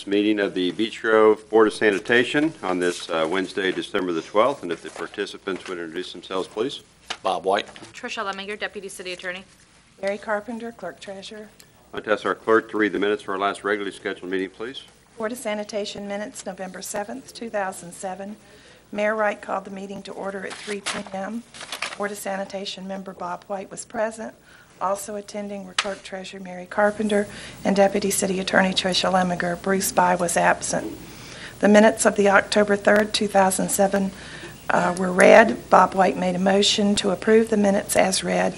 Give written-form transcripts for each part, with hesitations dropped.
Meeting of the Beech Grove Board of Sanitation on this Wednesday, December the 12th. And if the participants would introduce themselves, please. Bob White. Tricia Lemminger, Deputy City Attorney. Mary Carpenter, Clerk Treasurer. I'd ask our clerk to read the minutes for our last regularly scheduled meeting, please. Board of Sanitation minutes, November 7th, 2007. Mayor Wright called the meeting to order at 3 p.m. Board of Sanitation member Bob White was present. Also attending were Clerk Treasurer Mary Carpenter and Deputy City Attorney Tricia Lemminger. Bruce By was absent. The minutes of the October 3rd, 2007 were read. Bob White made a motion to approve the minutes as read.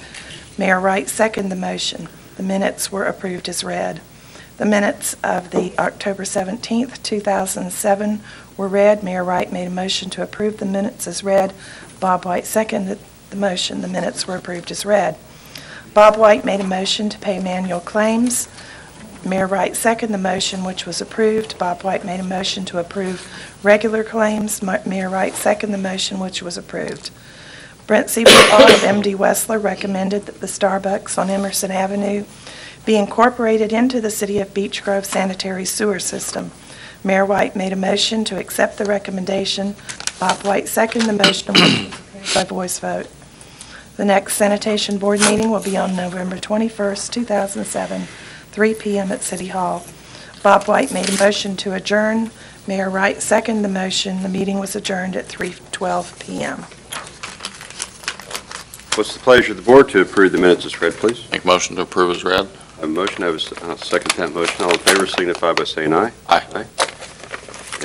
Mayor Wright seconded the motion. The minutes were approved as read. The minutes of the October 17th, 2007 were read. Mayor Wright made a motion to approve the minutes as read. Bob White seconded the motion. The minutes were approved as read. Bob White made a motion to pay manual claims. Mayor Wright seconded the motion, which was approved. Bob White made a motion to approve regular claims. Mayor Wright seconded the motion, which was approved. Brent Seaborn of M.D. Wessler recommended that the Starbucks on Emerson Avenue be incorporated into the City of Beech Grove sanitary sewer system. Mayor White made a motion to accept the recommendation. Bob White seconded the motion, which was approved by voice vote. The next Sanitation Board meeting will be on November 21st, 2007, 3 p.m. at City Hall. Bob White made a motion to adjourn. Mayor Wright seconded the motion. The meeting was adjourned at 3:12 p.m. What's the pleasure of the board to approve the minutes as read, please? Make motion to approve as read. I have a motion. I'll second that motion. All in favor signify by saying aye. Aye. Aye.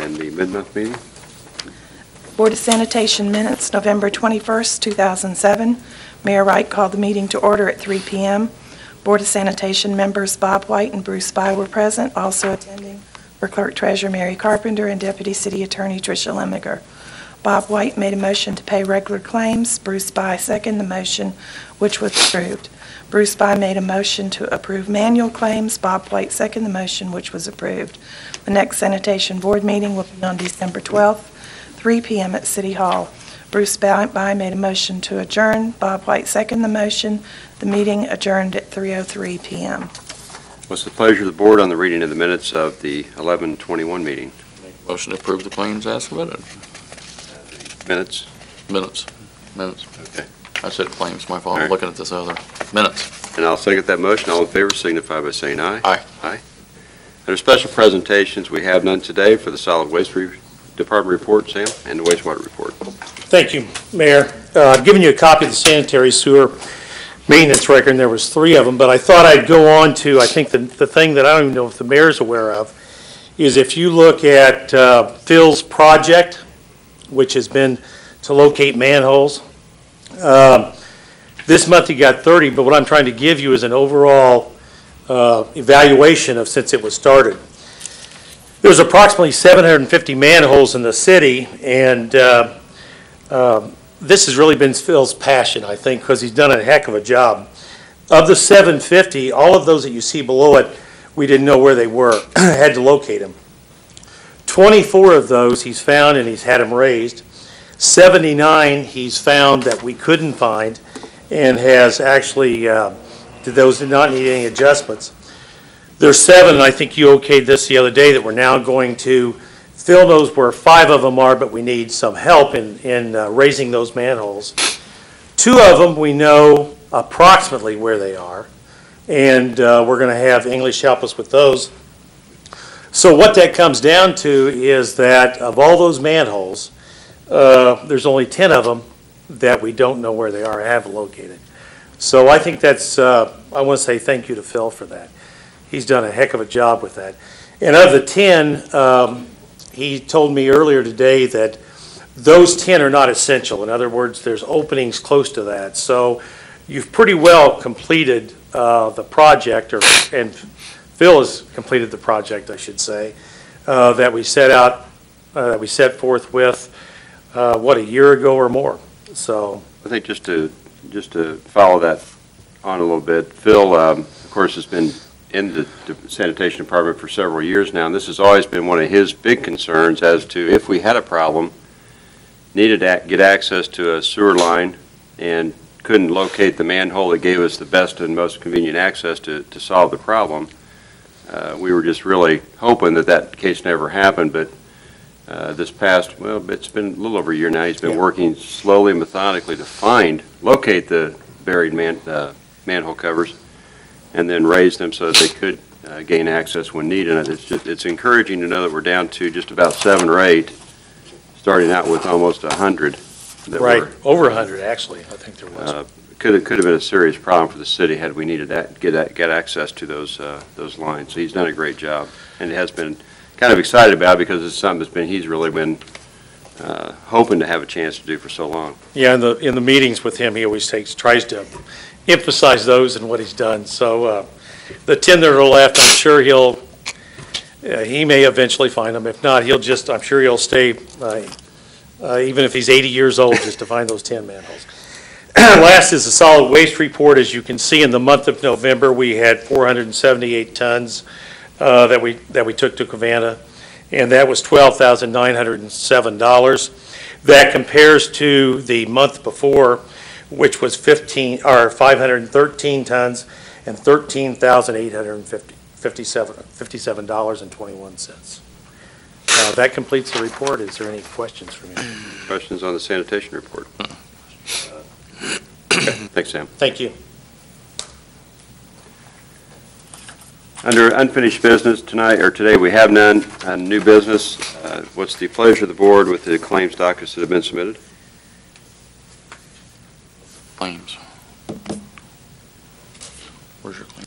And the mid-month meeting? Board of Sanitation minutes, November 21st, 2007. Mayor Wright called the meeting to order at 3 p.m. Board of Sanitation members Bob White and Bruce By were present. Also attending were Clerk Treasurer Mary Carpenter and Deputy City Attorney Tricia Lemminger. Bob White made a motion to pay regular claims. Bruce By seconded the motion, which was approved. Bruce By made a motion to approve manual claims. Bob White seconded the motion, which was approved. The next Sanitation Board meeting will be on December 12th, 3 p.m. at City Hall. Bruce By made a motion to adjourn. Bob White seconded the motion. The meeting adjourned at 3:03 p.m. What's the pleasure of the board on the reading of the minutes of the 11/21 meeting? Motion to approve the claims as submitted. Minutes? Minutes. Okay. I said claims, my fault. All right. I'm looking at this other. Minutes. And I'll second that motion. All in favor signify by saying aye. Aye. Aye. Under special presentations, we have none today for the Solid Waste Department report, Sam, and the wastewater report. Thank you, Mayor. I've given you a copy of the sanitary sewer maintenance record, and there was 3 of them, but I thought I'd go on to, I think the thing that I don't even know if the mayor's aware of, is if you look at Phil's project, which has been to locate manholes. This month he got 30, but what I'm trying to give you is an overall evaluation of since it was started. There's approximately 750 manholes in the city, and this has really been Phil's passion, I think, because he's done a heck of a job. Of the 750, all of those that you see below it, we didn't know where they were, had to locate them. 24 of those he's found and he's had them raised. 79 he's found that we couldn't find and has actually, those did not need any adjustments. There's 7, and I think you okayed this the other day, that we're now going to, Phil knows where 5 of them are, but we need some help in raising those manholes. 2 of them we know approximately where they are, and we're going to have English help us with those. So what that comes down to is that of all those manholes, there's only 10 of them that we don't know where they are, haven't located. So I think that's, I want to say thank you to Phil for that. He's done a heck of a job with that. And of the 10, he told me earlier today that those 10 are not essential. In other words, there's openings close to that. So you've pretty well completed the project, and Phil has completed the project, I should say, that we set out, that we set forth with, what, a year ago or more. So I think just to follow that on a little bit, Phil, of course, has been in the sanitation department for several years now, and this has always been one of his big concerns as to if we had a problem, needed to get access to a sewer line, and couldn't locate the manhole that gave us the best and most convenient access to solve the problem. We were just really hoping that that case never happened, but this past, well, it's been a little over a year now, he's been Yeah. working slowly and methodically to locate the buried manhole covers and then raise them so that they could gain access when needed. And it's encouraging to know that we're down to just about 7 or 8, starting out with almost 100. that Right, were, over 100, actually, I think there was. Could have been a serious problem for the city had we needed that, get access to those lines. So he's done a great job, and it has been kind of excited about it because it's something he's really been hoping to have a chance to do for so long. Yeah, in the meetings with him, he always tries to emphasize those and what he's done. So the 10 that are left, I'm sure he may eventually find them. If not, I'm sure he'll stay, even if he's 80 years old, just to find those 10 manholes. Last is the solid waste report. As you can see, in the month of November, we had 478 tons that we took to Covanta, and that was $12,907. That compares to the month before, which was 513 tons and $13,857.21. That completes the report. Is there any questions for me? Questions on the sanitation report? Okay, thanks, Sam. Thank you. Under unfinished business today, we have none. New business, what's the pleasure of the board with the claims dockets that have been submitted? Claims. Where's your claim?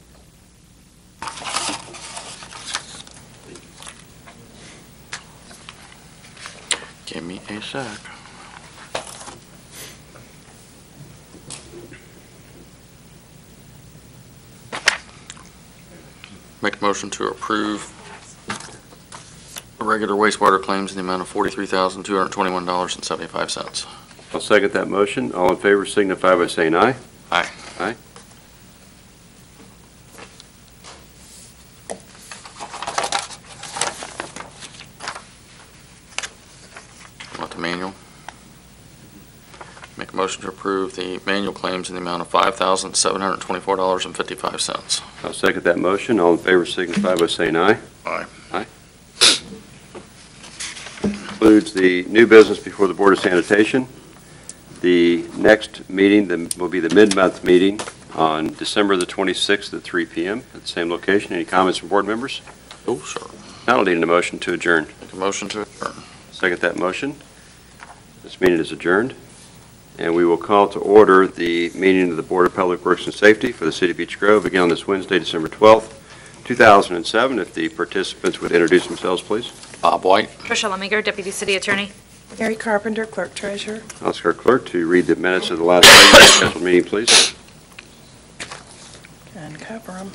Give me a sec. Make a motion to approve regular wastewater claims in the amount of $43,221.75. I'll second that motion. All in favor signify by saying aye. Aye. Aye. Want the manual? Make a motion to approve the manual claims in the amount of $5,724.55. I'll second that motion. All in favor signify by saying aye. Aye. Aye. Includes the new business before the Board of Sanitation. The next meeting will be the mid-month meeting on December the 26th at 3 p.m. at the same location. Any comments from board members? Oh, sir. Now I'll need a motion to adjourn. Make a motion to adjourn. Second that motion. This meeting is adjourned. And we will call to order the meeting of the Board of Public Works and Safety for the City of Beech Grove again on this Wednesday, December 12th, 2007. If the participants would introduce themselves, please. Bob White. Tricia Lemminger, Deputy City Attorney. Mary Carpenter, Clerk Treasurer. I'll ask our clerk to read the minutes of the last regular scheduled meeting, please. Uncover them.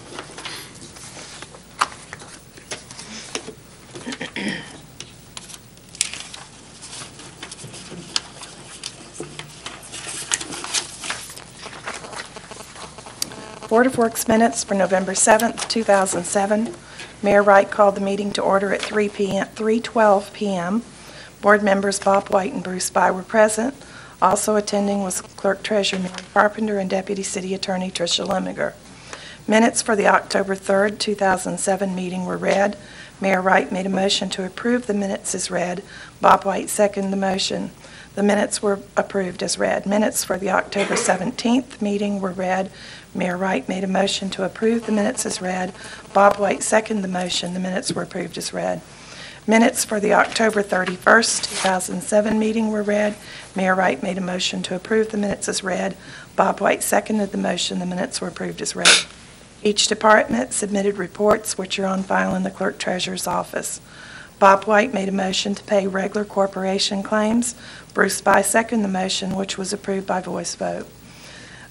Board of Works minutes for November 7th, 2007. Mayor Wright called the meeting to order at 3:12 p.m. Board members Bob White and Bruce By were present. Also attending was Clerk Treasurer Mary Carpenter and Deputy City Attorney Tricia Lemminger. Minutes for the October 3rd, 2007 meeting were read. Mayor Wright made a motion to approve the minutes as read. Bob White seconded the motion. The minutes were approved as read. Minutes for the October 17th meeting were read. Mayor Wright made a motion to approve the minutes as read. Bob White seconded the motion. The minutes were approved as read. Minutes for the October 31st, 2007 meeting were read. Mayor Wright made a motion to approve the minutes as read. Bob White seconded the motion. The minutes were approved as read. Each department submitted reports which are on file in the Clerk Treasurer's office. Bob White made a motion to pay regular corporation claims. Bruce By seconded the motion, which was approved by voice vote.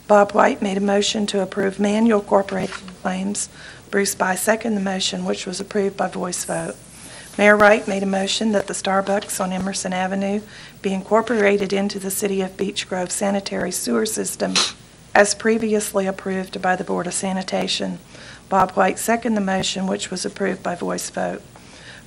Bob White made a motion to approve manual corporation claims. Bruce By seconded the motion, which was approved by voice vote. Mayor Wright made a motion that the Starbucks on Emerson Avenue be incorporated into the City of Beech Grove sanitary sewer system as previously approved by the Board of Sanitation. Bob White seconded the motion, which was approved by voice vote.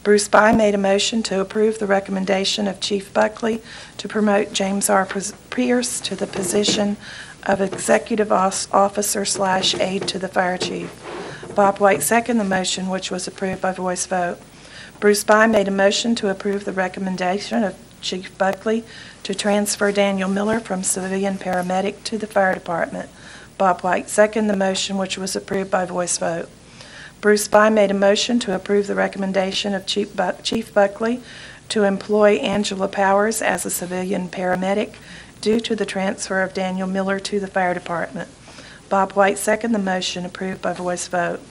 Bruce By made a motion to approve the recommendation of Chief Buckley to promote James R. Pierce to the position of Executive Officer / Aide to the Fire Chief. Bob White seconded the motion, which was approved by voice vote. Bruce By made a motion to approve the recommendation of Chief Buckley to transfer Daniel Miller from civilian paramedic to the fire department. Bob White seconded the motion, which was approved by voice vote. Bruce By made a motion to approve the recommendation of Chief Buckley to employ Angela Powers as a civilian paramedic due to the transfer of Daniel Miller to the fire department. Bob White seconded the motion, approved by voice vote.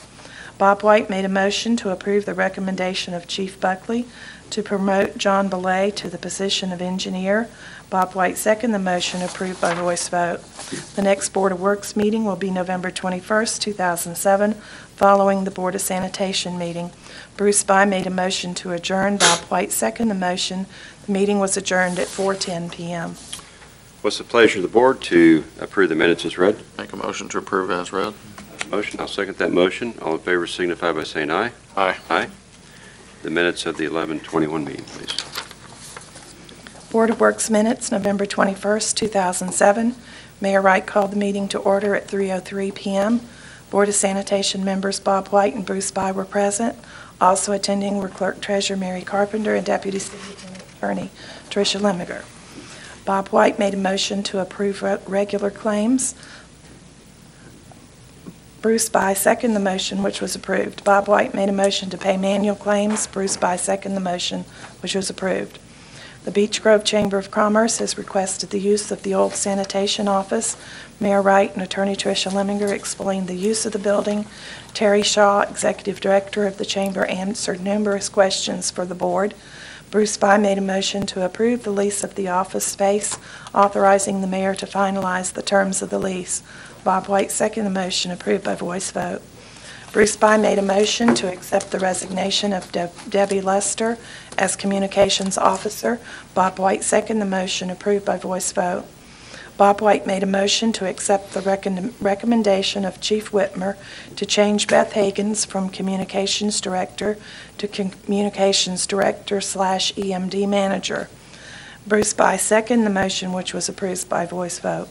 Bob White made a motion to approve the recommendation of Chief Buckley to promote John Belay to the position of engineer. Bob White seconded the motion, approved by voice vote. The next Board of Works meeting will be November 21st, 2007, following the Board of Sanitation meeting. Bruce By made a motion to adjourn. Bob White seconded the motion. The meeting was adjourned at 4:10 p.m. What's the pleasure of the board to approve the minutes as read? Make a motion to approve as read. Motion, I'll second that motion. All in favor signify by saying aye. Aye. Aye. The minutes of the 11:21 meeting, please. Board of Works minutes, November 21st, 2007. Mayor Wright called the meeting to order at 3:03 p.m. Board of Sanitation members Bob White and Bruce By were present. Also attending were Clerk Treasurer Mary Carpenter and Deputy City Attorney Tricia Lemiger. Bob White made a motion to approve regular claims. Bruce By seconded the motion, which was approved. Bob White made a motion to pay manual claims. Bruce By seconded the motion, which was approved. The Beech Grove Chamber of Commerce has requested the use of the old sanitation office. Mayor Wright and Attorney Tricia Lemiger explained the use of the building. Terry Shaw, Executive Director of the Chamber, answered numerous questions for the board. Bruce By made a motion to approve the lease of the office space, authorizing the mayor to finalize the terms of the lease. Bob White seconded the motion, approved by voice vote. Bruce By made a motion to accept the resignation of Debbie Lester as Communications Officer. Bob White seconded the motion, approved by voice vote. Bob White made a motion to accept the recommendation of Chief Whitmer to change Beth Hagens from Communications Director to Communications Director/EMD Manager. Bruce By seconded the motion, which was approved by voice vote.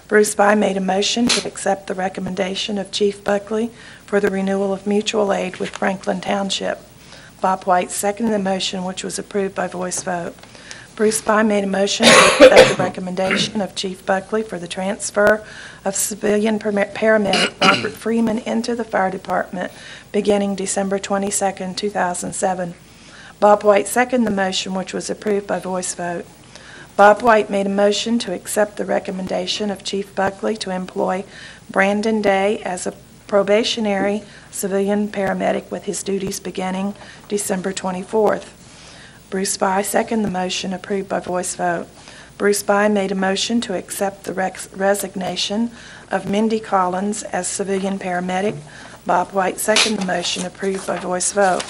Bruce By made a motion to accept the recommendation of Chief Buckley for the renewal of mutual aid with Franklin Township. Bob White seconded the motion, which was approved by voice vote. Bruce By made a motion to accept the recommendation of Chief Buckley for the transfer of civilian paramedic Robert Freeman into the fire department beginning December 22, 2007. Bob White seconded the motion, which was approved by voice vote. Bob White made a motion to accept the recommendation of Chief Buckley to employ Brandon Day as a probationary civilian paramedic with his duties beginning December 24th. Bruce By seconded the motion, approved by voice vote. Bruce By made a motion to accept the resignation of Mindy Collins as civilian paramedic. Bob White seconded the motion, approved by voice vote.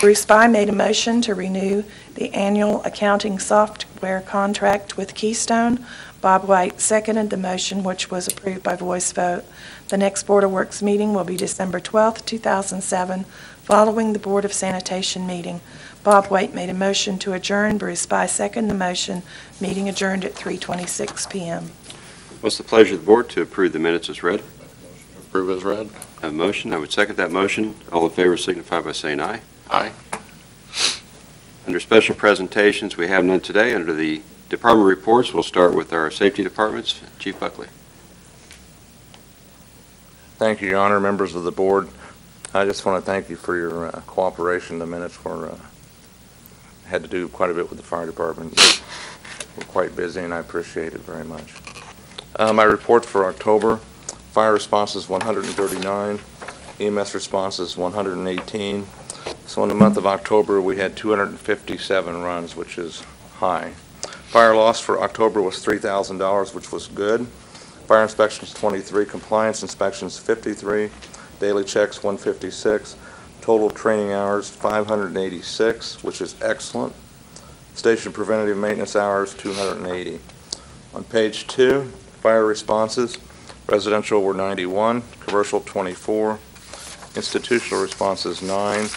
Bruce By made a motion to renew the annual accounting software contract with Keystone. Bob White seconded the motion, which was approved by voice vote. The next Board of Works meeting will be December 12, 2007, following the Board of Sanitation meeting. Bob White made a motion to adjourn. Bruce By seconded the motion. Meeting adjourned at 3:26 p.m. What's the pleasure of the board to approve the minutes as read? Approve as read. I have a motion. I would second that motion. All in favor signify by saying aye. Aye. Under special presentations, we have none today. Under the department reports, we'll start with our safety departments. Chief Buckley. Thank you, Your Honor, members of the board. I just want to thank you for your cooperation. The minutes were had to do quite a bit with the fire department. We're quite busy, and I appreciate it very much. My report for October: fire responses 139, EMS responses 118. So in the month of October, we had 257 runs, which is high. Fire loss for October was $3,000, which was good. Fire inspections 23, compliance inspections 53, daily checks 156, total training hours 586, which is excellent. Station preventative maintenance hours 280. On page 2, fire responses: residential were 91, commercial 24, institutional responses 9,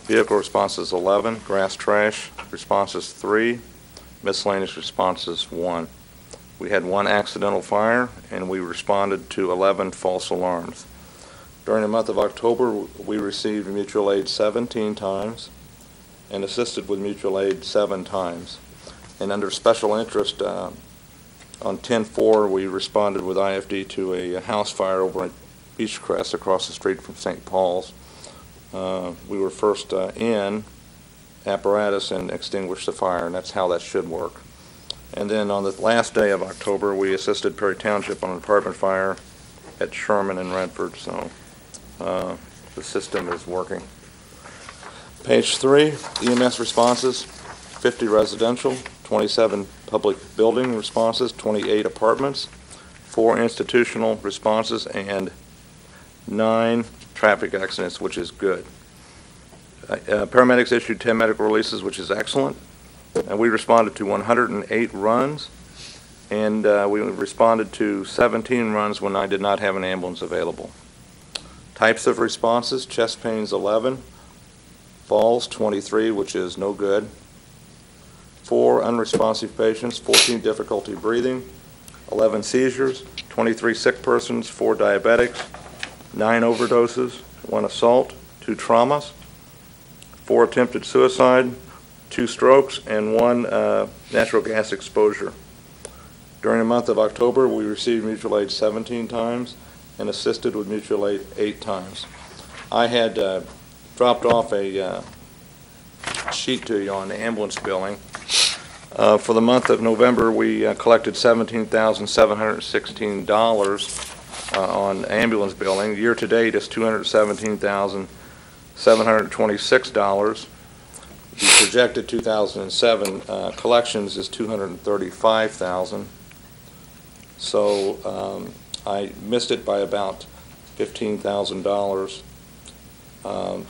vehicle responses 11, grass trash responses 3, miscellaneous responses 1. We had 1 accidental fire, and we responded to 11 false alarms. During the month of October, we received mutual aid 17 times and assisted with mutual aid 7 times. And under special interest, on 10-4, we responded with IFD to a house fire over at Beech across the street from St. Paul's. We were first in apparatus and extinguished the fire, and that's how that should work. And then on the last day of October, we assisted Perry Township on an apartment fire at Sherman and Redford, so the system is working. Page 3, EMS responses, 50 residential, 27 public building responses, 28 apartments, 4 institutional responses, and 9 traffic accidents, which is good. Paramedics issued 10 medical releases, which is excellent. And we responded to 108 runs, and we responded to 17 runs when I did not have an ambulance available. Types of responses: chest pains 11, falls 23, which is no good, 4 unresponsive patients, 14 difficulty breathing, 11 seizures, 23 sick persons, 4 diabetics, 9 overdoses, 1 assault, 2 traumas, 4 attempted suicide, 2 strokes, and 1 natural gas exposure. During the month of October, we received mutual aid 17 times and assisted with mutual aid 8 times. I had dropped off a sheet to you on the ambulance billing. For the month of November, we collected $17,716 on ambulance billing. Year to date, it's $217,726. The projected 2007 collections is $235,000. So I missed it by about $15,000.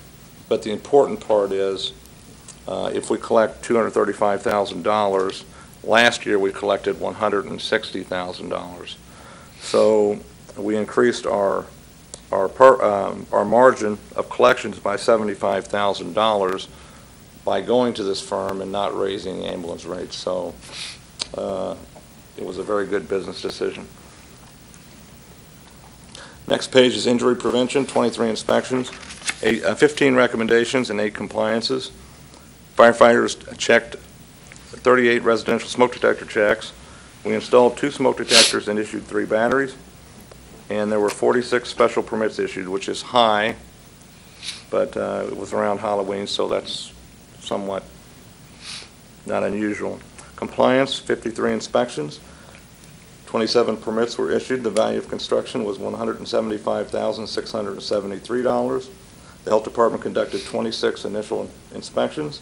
But the important part is if we collect $235,000, last year we collected $160,000. So we increased our margin of collections by $75,000 by going to this firm and not raising ambulance rates. So it was a very good business decision. Next page is injury prevention, 23 inspections, 15 recommendations, and 8 compliances. Firefighters checked 38 residential smoke detector checks. We installed 2 smoke detectors and issued 3 batteries. And there were 46 special permits issued, which is high, but it was around Halloween, so that's somewhat not unusual. Compliance, 53 inspections, 27 permits were issued. The value of construction was $175,673. The health department conducted 26 initial inspections.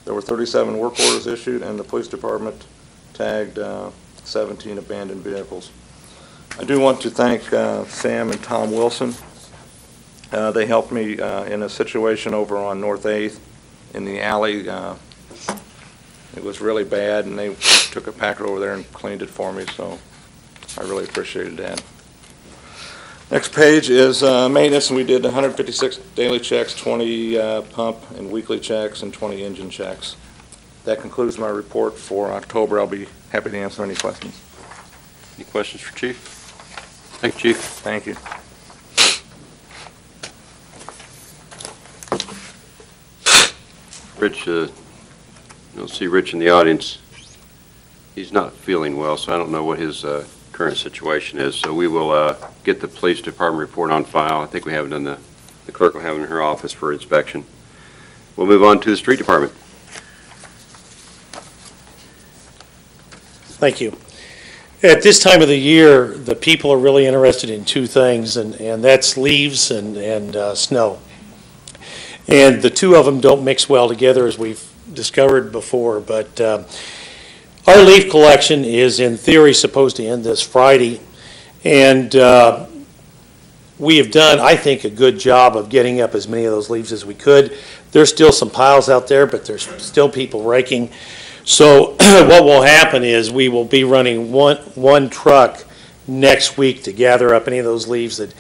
There were 37 work orders issued, and the police department tagged 17 abandoned vehicles. I do want to thank Sam and Tom Wilson. They helped me in a situation over on North 8th in the alley. It was really bad, and they took a packer over there and cleaned it for me, so I really appreciated that. Next page is maintenance, and we did 156 daily checks, 20 pump and weekly checks, and 20 engine checks. That concludes my report for October. I'll be happy to answer any questions. Any questions for Chief? Thank you, Chief. Thank you. Rich, you'll see Rich in the audience. He's not feeling well, so I don't know what his current situation is. So we will get the police department report on file. I think we have it in the clerk will have it in her office for inspection. We'll move on to the street department. Thank you. At this time of the year, the people are really interested in 2 things, and that's leaves and snow. And the 2 of them don't mix well together, as we've discovered before, but our leaf collection is in theory supposed to end this Friday, and we have done, I think, a good job of getting up as many of those leaves as we could. There's still some piles out there, but there's still people raking. So what will happen is we will be running one truck next week to gather up any of those leaves that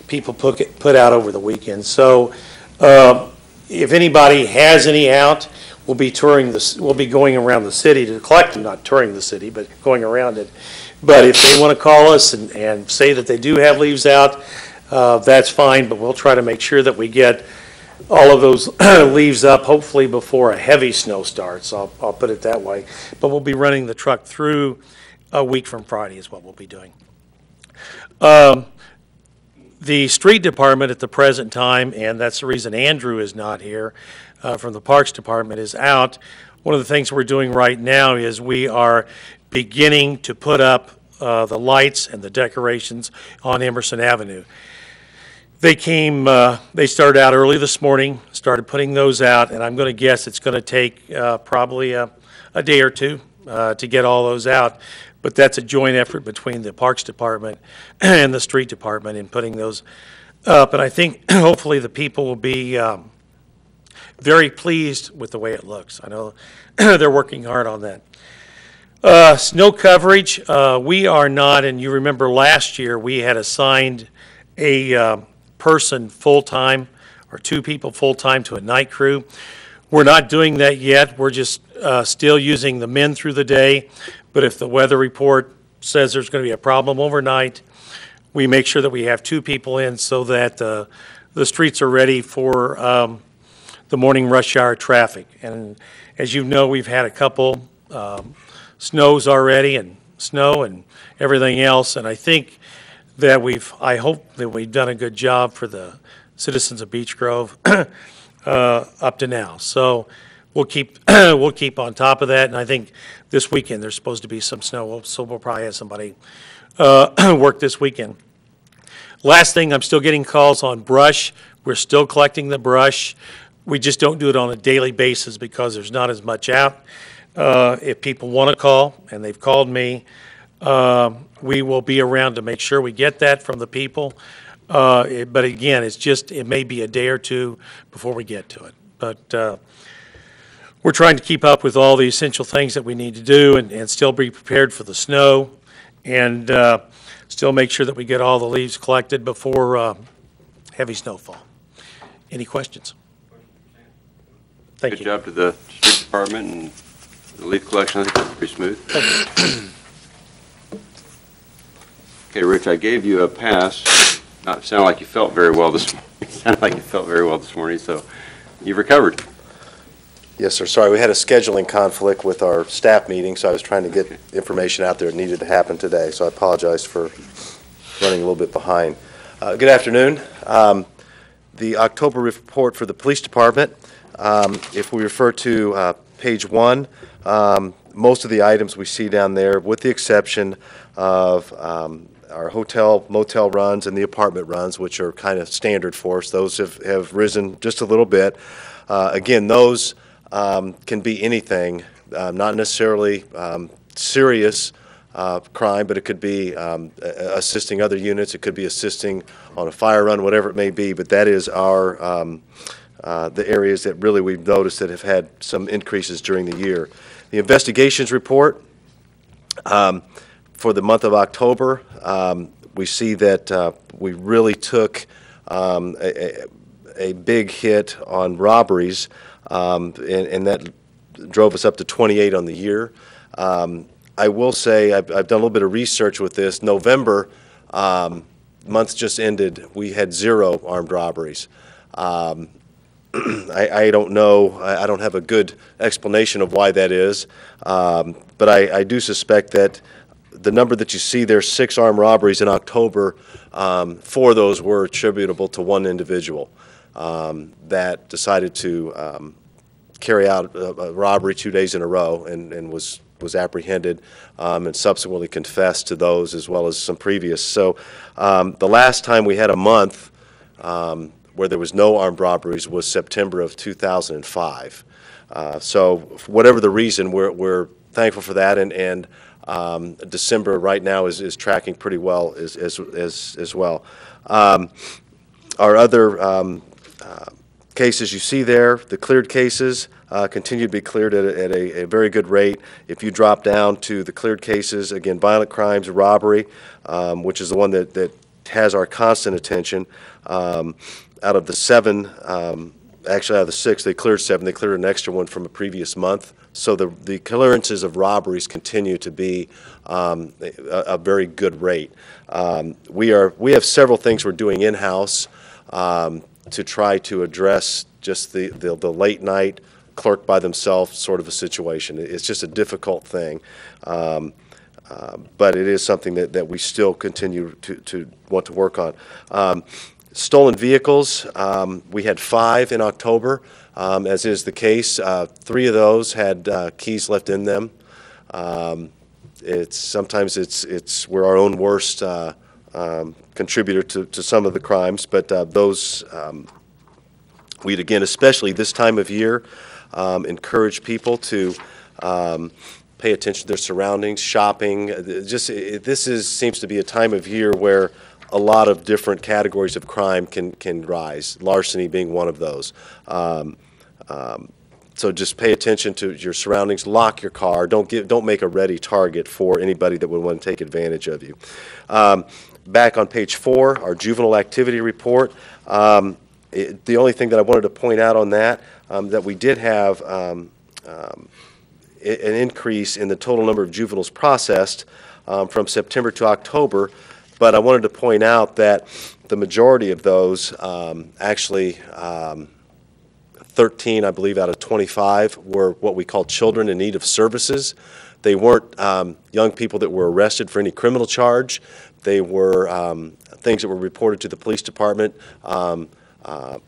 people put out over the weekend. So if anybody has any out, we'll be going around the city to collect them, not touring the city, but going around it. But if they want to call us and say that they do have leaves out, that's fine, but we'll try to make sure that we get all of those leaves up, hopefully before a heavy snow starts. I'll put it that way. But we'll be running the truck through a week from Friday is what we'll be doing. The street department at the present time, and that's the reason Andrew is not here from the Parks Department, is out. One of the things we're doing right now is we are beginning to put up the lights and the decorations on Emerson Avenue. They started out early this morning, started putting those out, and I'm going to guess it's going to take probably a day or two to get all those out. But that's a joint effort between the Parks Department and the Street Department in putting those up. And I think hopefully the people will be very pleased with the way it looks. I know they're working hard on that. Snow coverage, we are not, and you remember last year we had assigned a person full-time or two people full-time to a night crew. We're not doing that yet. We're just still using the men through the day. But if the weather report says there's going to be a problem overnight, we make sure that we have two people in so that the streets are ready for the morning rush hour traffic. And as you know, we've had a couple snows already and snow and everything else. And I think that I hope that we've done a good job for the citizens of Beech Grove up to now. So we'll keep on top of that. And I think this weekend there's supposed to be some snow, so we'll probably have somebody work this weekend. Last thing, I'm still getting calls on brush. We're still collecting the brush. We just don't do it on a daily basis because there's not as much out. If people want to call, and they've called me, we will be around to make sure we get that from the people. But again, it may be a day or two before we get to it. But we're trying to keep up with all the essential things that we need to do and still be prepared for the snow and still make sure that we get all the leaves collected before heavy snowfall. Any questions? Thank you. Good job to the street department and the leaf collection. I think that's pretty smooth. Okay, Rich, I gave you a pass. Not sound like you felt very well this morning. Sounded like you felt very well this morning, so you've recovered. Yes, sir. Sorry, we had a scheduling conflict with our staff meeting, so I was trying to get information out there that needed to happen today. So I apologize for running a little bit behind. Good afternoon. The October report for the police department. If we refer to page 1, most of the items we see down there, with the exception of our hotel, motel runs and the apartment runs, which are kind of standard for us. Those have risen just a little bit. Again, those can be anything, not necessarily serious crime, but it could be assisting other units. It could be assisting on a fire run, whatever it may be. But that is our the areas that really we've noticed that have had some increases during the year. The investigations report for the month of October, we see that we really took a big hit on robberies, and that drove us up to 28 on the year. I will say I've done a little bit of research with this. November, month just ended, we had 0 armed robberies. I don't know, I don't have a good explanation of why that is, but I do suspect that the number that you see there, 6 armed robberies in October, 4 of those were attributable to one individual that decided to carry out a robbery 2 days in a row and was apprehended and subsequently confessed to those as well as some previous. So the last time we had a month where there was no armed robberies was September of 2005. So for whatever the reason, we're thankful for that, and December right now is tracking pretty well as well. Our other cases you see there, the cleared cases, continue to be cleared at a very good rate. If you drop down to the cleared cases, again, violent crimes, robbery, which is the one that has our constant attention, out of the 7 actually out of the 6, they cleared 7. They cleared an extra one from a previous month. So the clearances of robberies continue to be a very good rate. We have several things we're doing in-house to try to address just the late night clerk by themselves sort of a situation. It's just a difficult thing. But it is something that we still continue to want to work on. Stolen vehicles, we had 5 in October, as is the case. 3 of those had keys left in them. Sometimes we're our own worst contributor to some of the crimes, but those we'd again, especially this time of year, encourage people to pay attention to their surroundings, shopping. Seems to be a time of year where a lot of different categories of crime can rise, larceny being one of those. So just pay attention to your surroundings, lock your car, don't make a ready target for anybody that would want to take advantage of you. Back on page 4, our juvenile activity report. The only thing that I wanted to point out on that we did have an increase in the total number of juveniles processed from September to October, but I wanted to point out that the majority of those, actually 13, I believe, out of 25 were what we call children in need of services. They weren't young people that were arrested for any criminal charge. They were things that were reported to the police department,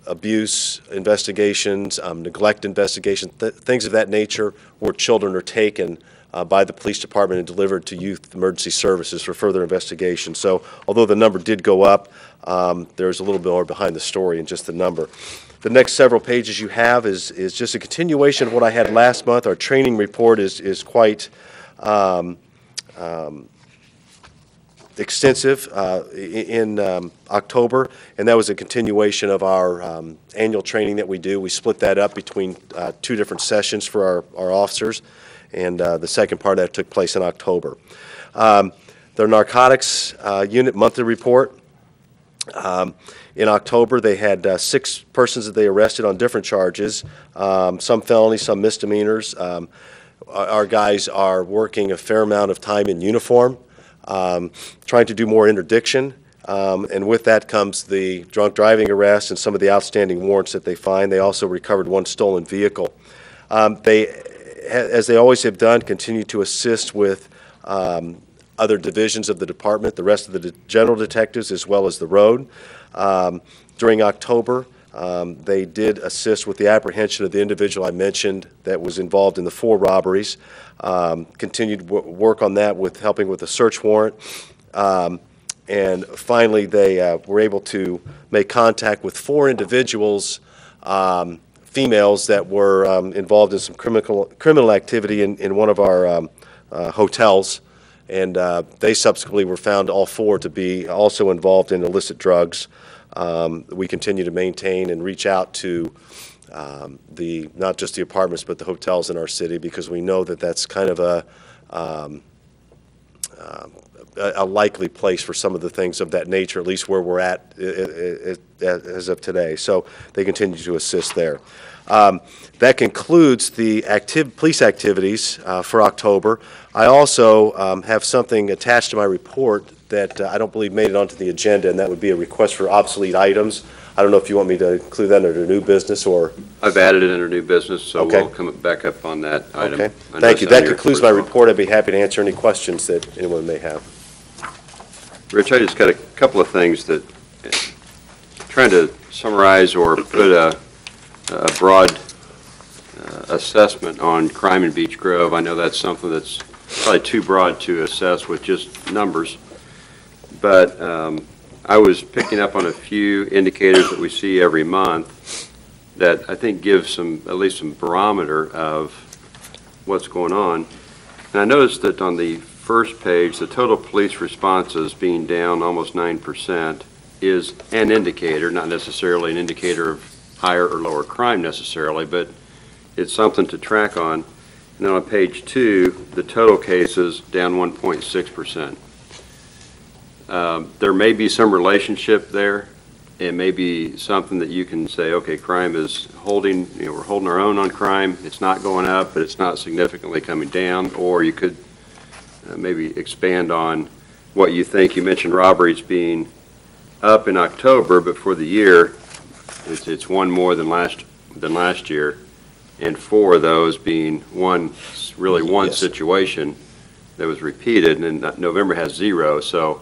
abuse investigations, neglect investigations, things of that nature, where children are taken by the police department and delivered to youth emergency services for further investigation. So although the number did go up, there's a little bit more behind the story in just the number. The next several pages you have is just a continuation of what I had last month. Our training report is quite extensive in October, and that was a continuation of our annual training that we do. We split that up between 2 different sessions for our officers, and the second part of that took place in October. Their narcotics unit monthly report. In October, they had 6 persons that they arrested on different charges, some felonies, some misdemeanors. Our guys are working a fair amount of time in uniform, trying to do more interdiction, and with that comes the drunk driving arrest and some of the outstanding warrants that they find. They also recovered 1 stolen vehicle. They, as they always have done, continue to assist with other divisions of the department, the rest of the general detectives, as well as the road. During October, they did assist with the apprehension of the individual I mentioned that was involved in the 4 robberies. Continued work on that with helping with a search warrant. And finally, they were able to make contact with 4 individuals, females that were involved in some criminal activity in one of our hotels. And they subsequently were found, all 4, to be also involved in illicit drugs. We continue to maintain and reach out to not just the apartments but the hotels in our city, because we know that that's kind of a likely place for some of the things of that nature, at least where we're at as of today. So they continue to assist there. That concludes the police activities for October. I also have something attached to my report that I don't believe made it onto the agenda, and that would be a request for obsolete items. I don't know if you want me to include that under new business or... I've added it under new business, so okay. We'll come back up on that item. Okay. Thank you. That concludes my report. I'd be happy to answer any questions that anyone may have. Rich, I just got a couple of things that, trying to summarize or put a broad assessment on crime in Beech Grove. I know that's something that's probably too broad to assess with just numbers, but I was picking up on a few indicators that we see every month that I think give at least some barometer of what's going on. And I noticed that on the first page, the total police responses being down almost 9% is an indicator, not necessarily an indicator of higher or lower crime necessarily, but it's something to track on. And then on page 2, the total cases down 1.6%. There may be some relationship there it may be something that you can say, okay, crime is holding, we're holding our own on crime. It's not going up, but it's not significantly coming down. Or you could maybe expand on what you think. You mentioned robberies being up in October, but for the year, it's one more than last year, and 4 of those being one Yes. situation that was repeated, and then November has 0. So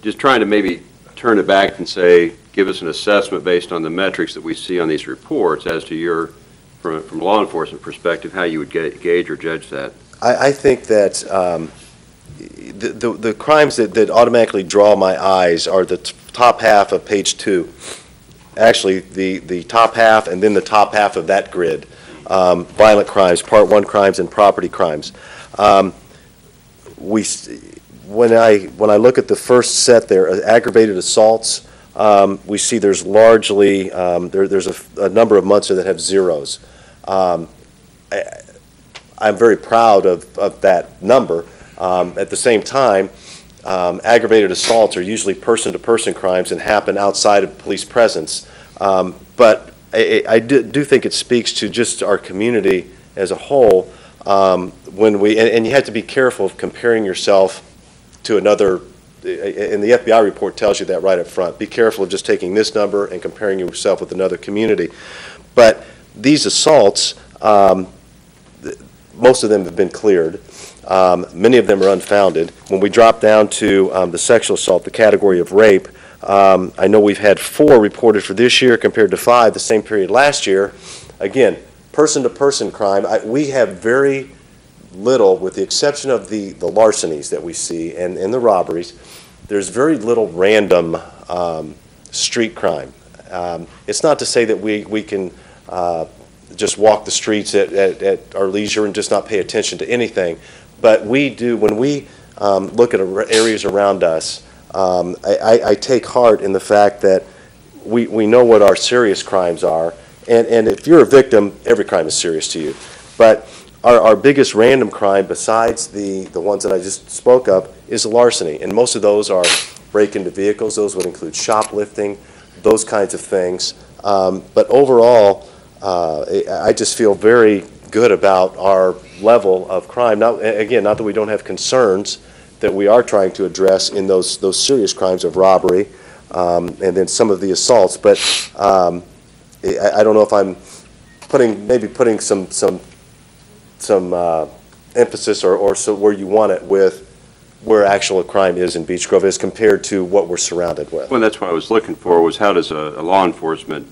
just trying to maybe turn it back and say, give us an assessment based on the metrics that we see on these reports as to your, from a law enforcement perspective, how you would gauge or judge that. I think that the crimes that automatically draw my eyes are the top half of page 2. Actually, the top half and then the top half of that grid. Violent crimes, Part 1 crimes, and property crimes. When I look at the first set there, aggravated assaults, we see there's largely, there's a number of months that have 0s. I'm very proud of that number. At the same time, aggravated assaults are usually person-to-person crimes and happen outside of police presence. But I do think it speaks to just our community as a whole when and you have to be careful of comparing yourself to another, and the FBI report tells you that right up front. Be careful of just taking this number and comparing yourself with another community. But these assaults, most of them have been cleared. Many of them are unfounded. When we drop down to the sexual assault, the category of rape, I know we've had 4 reported for this year compared to 5 the same period last year. Again, person-to-person crime, we have very little, with the exception of the larcenies that we see and the robberies, there's very little random street crime. It's not to say that we can just walk the streets at our leisure and just not pay attention to anything, but we do, when we look at areas around us, I take heart in the fact that we know what our serious crimes are, and if you're a victim, every crime is serious to you. But our biggest random crime, besides the ones that I just spoke of, is larceny, and most of those are break into vehicles. Those would include shoplifting, those kinds of things. But overall, I just feel very good about our level of crime. Now, again, not that we don't have concerns that we are trying to address in those serious crimes of robbery and then some of the assaults, but I don't know if I'm putting some emphasis or so where you want it with where actual crime is in Beech Grove as compared to what we're surrounded with. Well, that's what I was looking for, was how does a law enforcement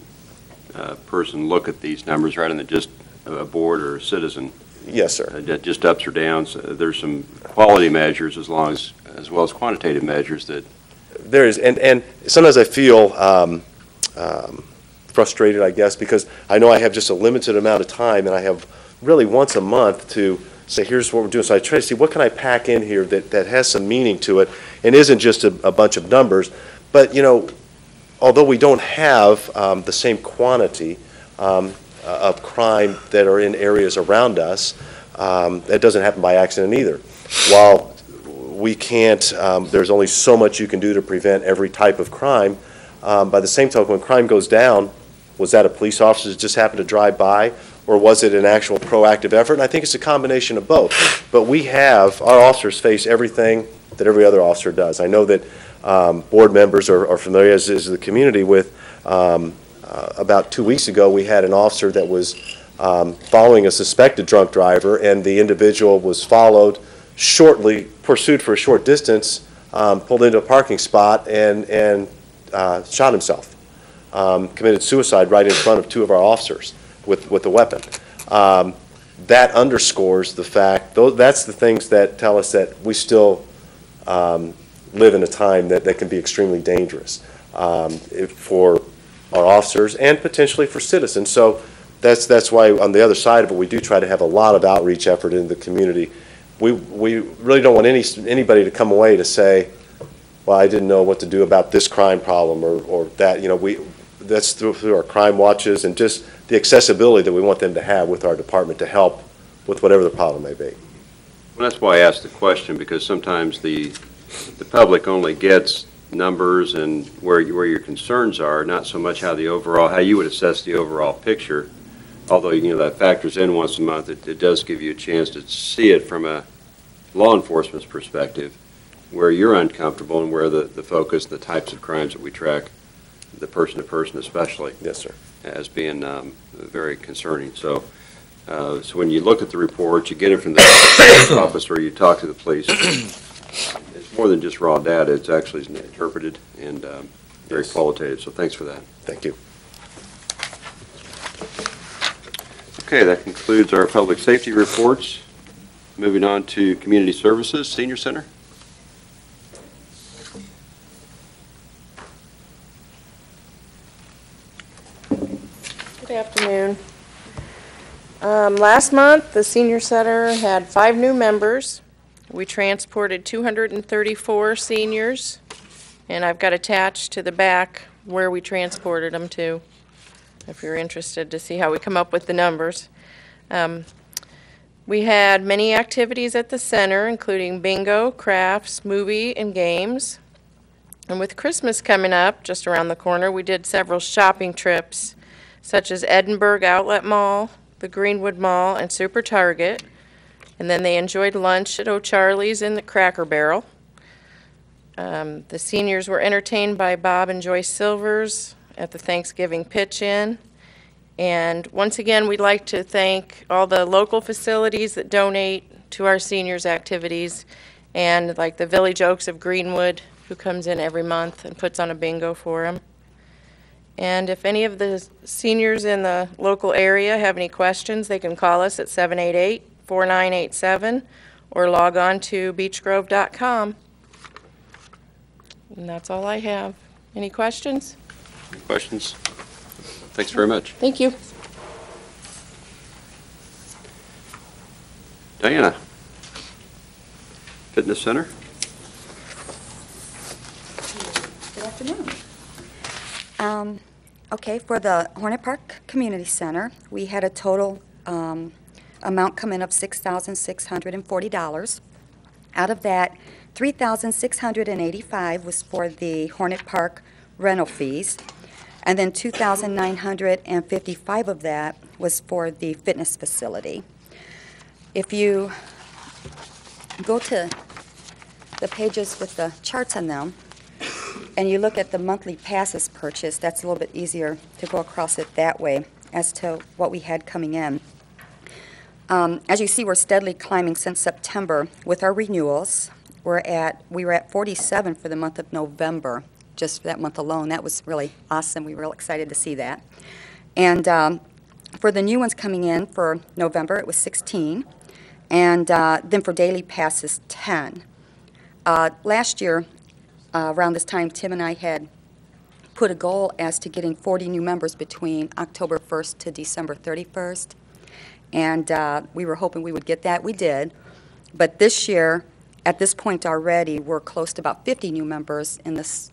person look at these numbers rather than just a board or a citizen? Yes, sir. Just ups or downs. There's some quality measures as well as quantitative measures that. There is, and sometimes I feel frustrated, I guess, because I know I have just a limited amount of time, and I have really once a month to say, here's what we're doing. So I try to see what can I pack in here that has some meaning to it and isn't just a bunch of numbers. But, you know, although we don't have the same quantity of crime that are in areas around us, that doesn't happen by accident either. While we can't, there's only so much you can do to prevent every type of crime. By the same token, when crime goes down, was that a police officer that just happened to drive by, or was it an actual proactive effort? And I think it's a combination of both. But our officers face everything that every other officer does. I know that board members are familiar, as is the community, with about 2 weeks ago we had an officer that was following a suspected drunk driver, and the individual was pursued for a short distance, pulled into a parking spot and shot himself, committed suicide right in front of 2 of our officers with a weapon. That underscores the fact, that's the things that tell us that we still live in a time that can be extremely dangerous for our officers and potentially for citizens. So that's why on the other side of it, we do try to have a lot of outreach effort in the community. We really don't want anybody to come away to say, well, I didn't know what to do about this crime problem or that. You know, that's through our crime watches and just the accessibility that we want them to have with our department to help with whatever the problem may be. Well, that's why I asked the question, because sometimes the public only gets numbers and where your concerns are, not so much how you would assess the overall picture. Although, that factors in once a month, it does give you a chance to see it from a law enforcement's perspective, where you're uncomfortable and where the focus, the types of crimes that we track, the person-to-person especially. Yes, sir. As being very concerning. So when you look at the report, you get it from the office or you talk to the police, it's more than just raw data. It's actually interpreted and very qualitative. So thanks for that. Thank you. Okay, that concludes our public safety reports. Moving on to community services, senior center. Good afternoon. Last month, the senior center had 5 new members. We transported 234 seniors, and I've got attached to the back where we transported them to, if you're interested to see how we come up with the numbers. We had many activities at the center, including bingo, crafts, movie, and games. And with Christmas coming up just around the corner, we did several shopping trips, such as Edinburgh Outlet Mall, the Greenwood Mall, and Super Target. And then they enjoyed lunch at O'Charlie's and the Cracker Barrel. The seniors were entertained by Bob and Joyce Silvers at the Thanksgiving Pitch-In. And once again, we'd like to thank all the local facilities that donate to our seniors' activities, and like the Village Oaks of Greenwood, who comes in every month and puts on a bingo for them. And if any of the seniors in the local area have any questions, they can call us at 788-4987 or log on to beechgrove.com. And that's all I have. Any questions? Any questions? Thanks very much. Thank you. Diana, Fitness Center. Good afternoon. Okay, for the Hornet Park Community Center, we had a total amount come in of $6,640. Out of that, $3,685 was for the Hornet Park rental fees, and then $2,955 of that was for the fitness facility. If you go to the pages with the charts on them, and you look at the monthly passes purchased, that's a little bit easier to go across it that way as to what we had coming in. As you see, we're steadily climbing since September with our renewals. We were at 47 for the month of November, just for that month alone. That was really awesome. We were real excited to see that. And for the new ones coming in for November, it was 16. And then for daily passes, 10. Last year, around this time, Tim and I had put a goal as to getting 40 new members between October 1st to December 31st. And we were hoping we would get that. We did. But this year, at this point already, we're close to about 50 new members in this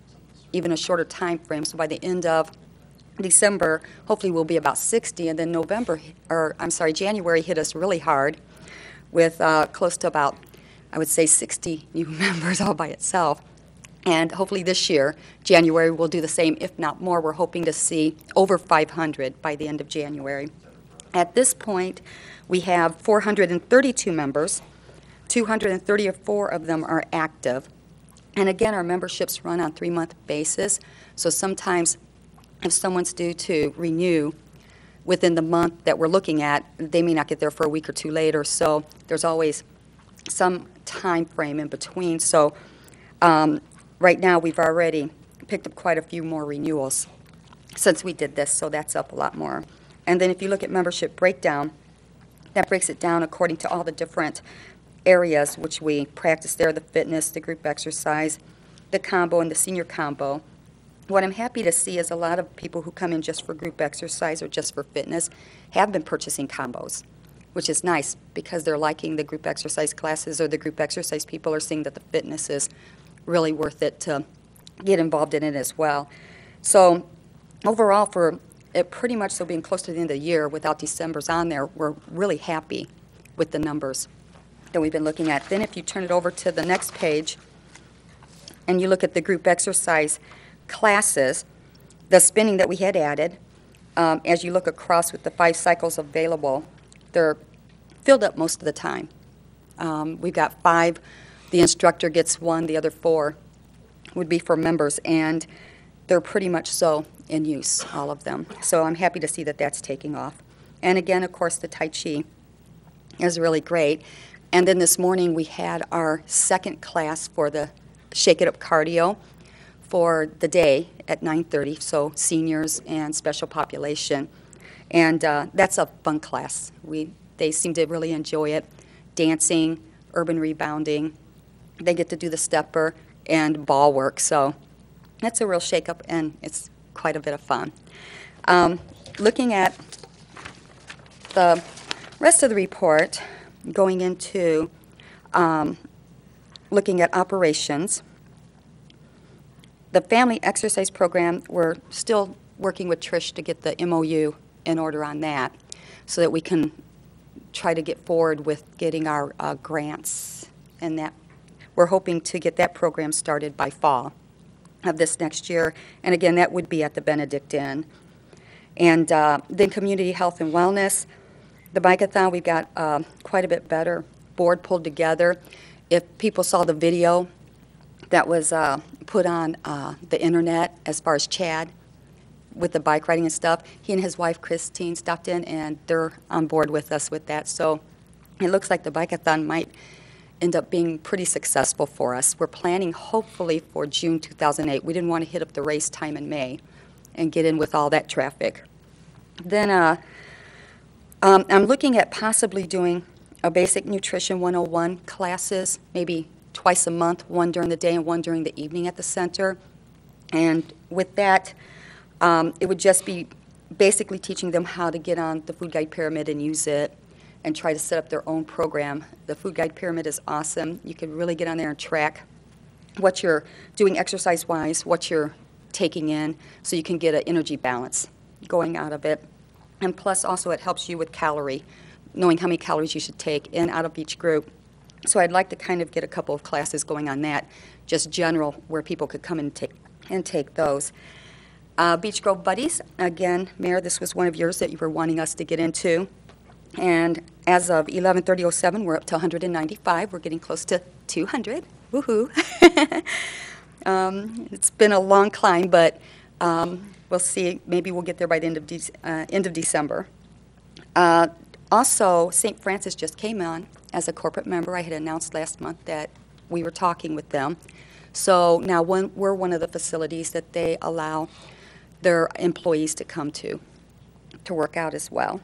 even a shorter time frame. So by the end of December, hopefully we'll be about 60. And then January hit us really hard with close to about, I would say, 60 new members all by itself. And hopefully this year, January, we'll do the same, if not more. We're hoping to see over 500 by the end of January. At this point, we have 432 members. 234 of them are active. And again, our memberships run on 3-month basis. So sometimes if someone's due to renew within the month that we're looking at, they may not get there for a week or two later. So there's always some time frame in between. So right now, we've already picked up quite a few more renewals since we did this, so that's up a lot more. And then if you look at membership breakdown, that breaks it down according to all the different areas which we practice there, the fitness, the group exercise, the combo, and the senior combo. What I'm happy to see is a lot of people who come in just for group exercise or just for fitness have been purchasing combos, which is nice because they're liking the group exercise classes, or the group exercise people are seeing that the fitness is really worth it to get involved in it as well. So overall, for it pretty much so being close to the end of the year without December's on there, we're really happy with the numbers that we've been looking at. Then if you turn it over to the next page, and you look at the group exercise classes, the spinning that we had added, as you look across with the 5 cycles available, they're filled up most of the time. We've got 5. The instructor gets 1. The other 4 would be for members, and they're pretty much so in use, all of them. So I'm happy to see that that's taking off. And again, of course, the Tai Chi is really great. And then this morning we had our second class for the Shake It Up Cardio for the day at 9:30, so seniors and special population. And that's a fun class. They seem to really enjoy it. Dancing, urban rebounding. They get to do the stepper and ball work. So that's a real shake-up, and it's quite a bit of fun. Looking at the rest of the report, going into looking at operations, the family exercise program, we're still working with Trish to get the MOU in order on that so that we can try to get forward with getting our grants, and that we're hoping to get that program started by fall of this next year. And again, that would be at the Benedict Inn. And then community health and wellness, the bike-a-thon, we got quite a bit better board pulled together. If people saw the video that was put on the internet as far as Chad with the bike riding and stuff, he and his wife Christine stopped in, and they're on board with us with that. So it looks like the bike-a-thon might end up being pretty successful for us. We're planning hopefully for June 2008. We didn't want to hit up the race time in May and get in with all that traffic. Then I'm looking at possibly doing a basic nutrition 101 classes, maybe twice a month, one during the day and one during the evening at the center. And with that, it would just be basically teaching them how to get on the food guide pyramid and use it and try to set up their own program. The food guide pyramid is awesome. You can really get on there and track what you're doing exercise-wise, what you're taking in, so you can get an energy balance going out of it. And plus, also, it helps you with knowing how many calories you should take in out of each group. So I'd like to kind of get a couple of classes going on that, just general, where people could come and take those. Beech Grove Buddies, again, Mayor, this was one of yours that you were wanting us to get into. And as of 11/30/07, we're up to 195. We're getting close to 200. Woohoo! It's been a long climb, but we'll see. Maybe we'll get there by the end of December. Also, St. Francis just came on as a corporate member. I had announced last month that we were talking with them. So now we're one of the facilities that they allow their employees to come to work out as well.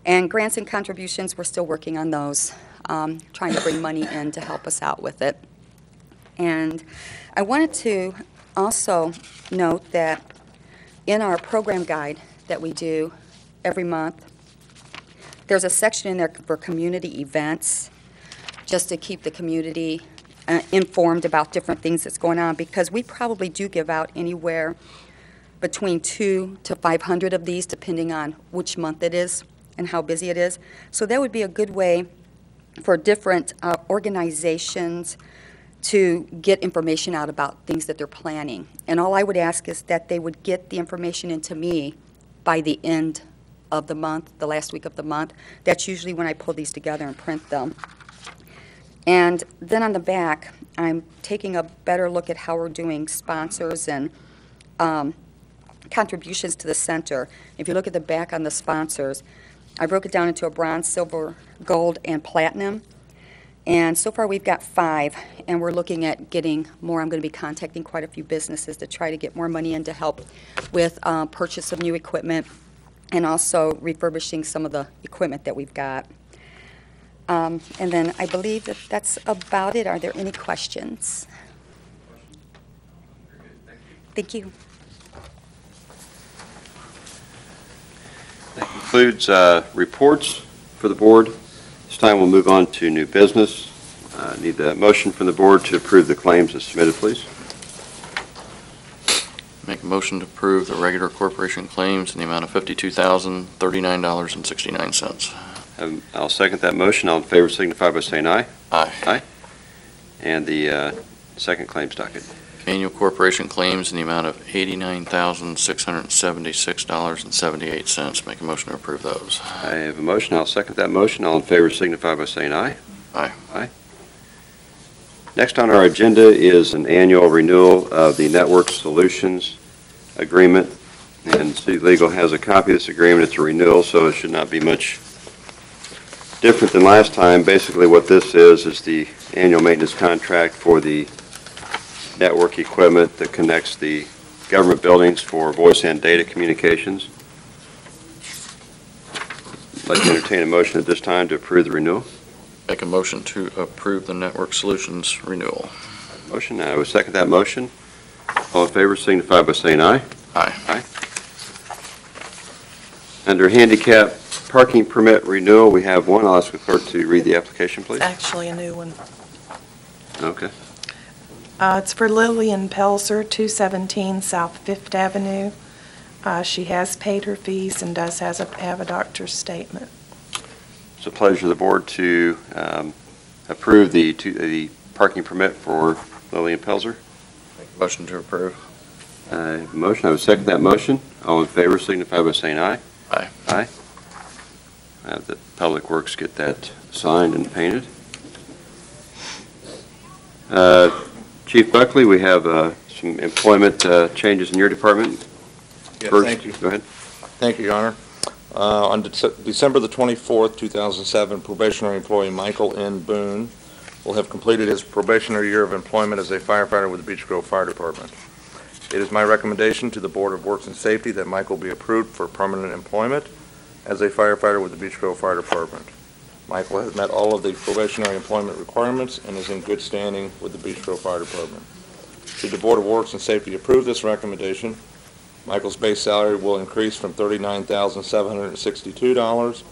And grants and contributions, we're still working on those, trying to bring money in to help us out with it. And I wanted to also note that in our program guide that we do every month, there's a section in there for community events, just to keep the community informed about different things that's going on, because we probably do give out anywhere between 200 to 500 of these, depending on which month it is and how busy it is. So that would be a good way for different organizations to get information out about things that they're planning. And all I would ask is that they would get the information into me by the end of the month, the last week of the month. That's usually when I pull these together and print them. And then on the back, I'm taking a better look at how we're doing sponsors and contributions to the center. If you look at the back on the sponsors, I broke it down into a bronze, silver, gold, and platinum. And so far we've got 5, and we're looking at getting more. I'm going to be contacting quite a few businesses to try to get more money in to help with purchase of new equipment and also refurbishing some of the equipment that we've got. And then I believe that that's about it. Are there any questions? Thank you. That concludes reports for the board. This time we'll move on to new business. Need a motion from the board to approve the claims as submitted, please. Make a motion to approve the regular corporation claims in the amount of $52,039.69. I'll second that motion. All in favor signify by saying aye. Aye. Aye. And the second claims docket. Annual corporation claims in the amount of $89,676.78. Make a motion to approve those. I have a motion. I'll second that motion. All in favor signify by saying aye. Aye. Aye. Next on our agenda is an annual renewal of the Network Solutions Agreement. And City Legal has a copy of this agreement. It's a renewal, so it should not be much different than last time. Basically what this is the annual maintenance contract for the network equipment that connects the government buildings for voice and data communications. I'd like to entertain a motion at this time to approve the renewal. Make a motion to approve the Network Solutions renewal. Motion, I would second that motion. All in favor signify by saying aye. Aye. Aye. Under handicap parking permit renewal, we have one. I'll ask the clerk to read the application, please. It's actually a new one. Okay. It's for Lillian Pelzer, 217 South Fifth Avenue. She has paid her fees and does have a doctor's statement. It's a pleasure of the board to approve the parking permit for Lillian Pelzer. Motion to approve. I have a motion. I would second that motion. All in favor signify by saying aye. Aye. Aye. Have the Public Works get that signed and painted. Chief Buckley, we have some employment changes in your department. Yes, First, thank you. go ahead. Thank you, Your Honor. On December the 24th, 2007, probationary employee Michael N. Boone will have completed his probationary year of employment as a firefighter with the Beech Grove Fire Department. It is my recommendation to the Board of Works and Safety that Michael be approved for permanent employment as a firefighter with the Beech Grove Fire Department. Michael has met all of the probationary employment requirements and is in good standing with the Beech Grove Fire Department. Should the Board of Works and Safety approve this recommendation, Michael's base salary will increase from $39,762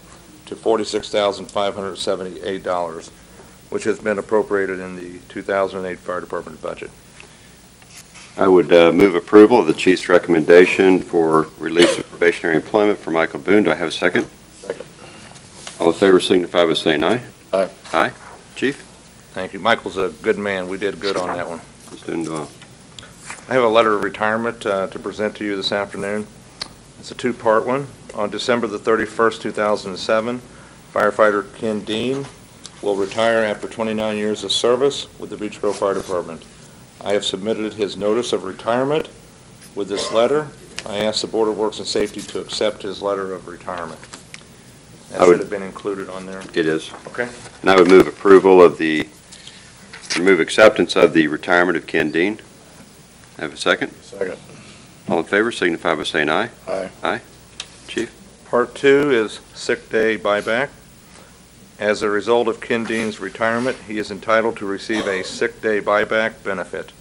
to $46,578, which has been appropriated in the 2008 Fire Department budget. I would move approval of the chief's recommendation for release of probationary employment for Michael Boone. Do I have a second? Second. All in favor signify by saying aye. Aye. Aye. Chief? Thank you. Michael's a good man. We did good on that one. He's doing well. I have a letter of retirement to present to you this afternoon. It's a two-part one. On December the 31st, 2007, firefighter Ken Dean will retire after 29 years of service with the Beech Grove Fire Department. I have submitted his notice of retirement with this letter. I ask the Board of Works and Safety to accept his letter of retirement. That should have been included on there. It is. Okay. And I would move approval of move acceptance of the retirement of Ken Dean. Have a second? Second. All in favor signify by saying aye. Aye. Aye. Chief? Part two is sick day buyback. As a result of Ken Dean's retirement, he is entitled to receive a sick day buyback benefit.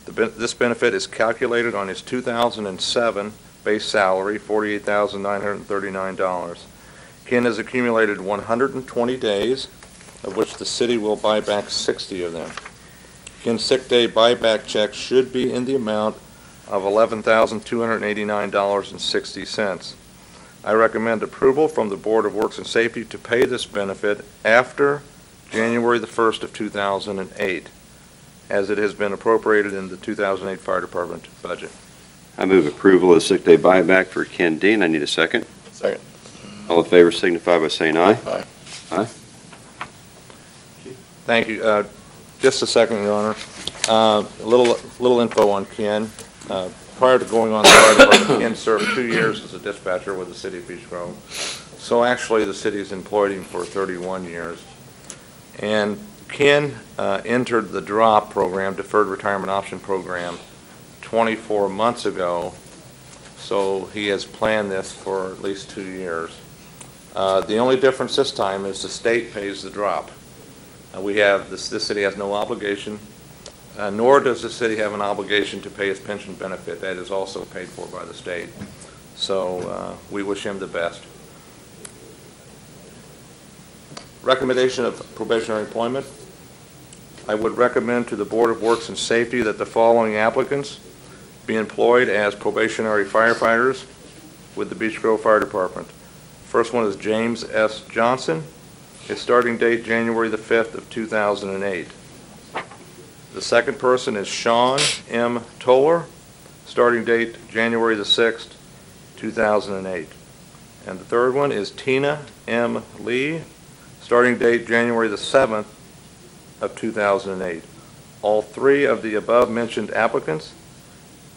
This benefit is calculated on his 2007 base salary, $48,939. Ken has accumulated 120 days, of which the city will buy back 60 of them. Ken's sick day buyback check should be in the amount of $11,289.60. I recommend approval from the Board of Works and Safety to pay this benefit after January the 1st of 2008, as it has been appropriated in the 2008 Fire Department budget. I move approval of the sick day buyback for Ken Dean. I need a second. Second. All in favor signify by saying aye. Aye. Aye. Thank you. Just a second, Your Honor. A little info on Ken. Prior to going on the fire department, Ken served 2 years as a dispatcher with the city of Beech Grove. So actually, the city's employed him for 31 years. And Ken entered the DROP program, Deferred Retirement Option Program, 24 months ago. So he has planned this for at least 2 years. The only difference this time is the state pays the DROP. This city has no obligation, nor does the city have an obligation to pay his pension benefit. That is also paid for by the state. So we wish him the best. Recommendation of probationary employment. I would recommend to the Board of Works and Safety that the following applicants be employed as probationary firefighters with the Beech Grove Fire Department. First one is James S. Johnson. His starting date, January the 5th of 2008. The second person is Sean M. Toller, starting date January the 6th, 2008. And the third one is Tina M. Lee, starting date January the 7th of 2008. All three of the above-mentioned applicants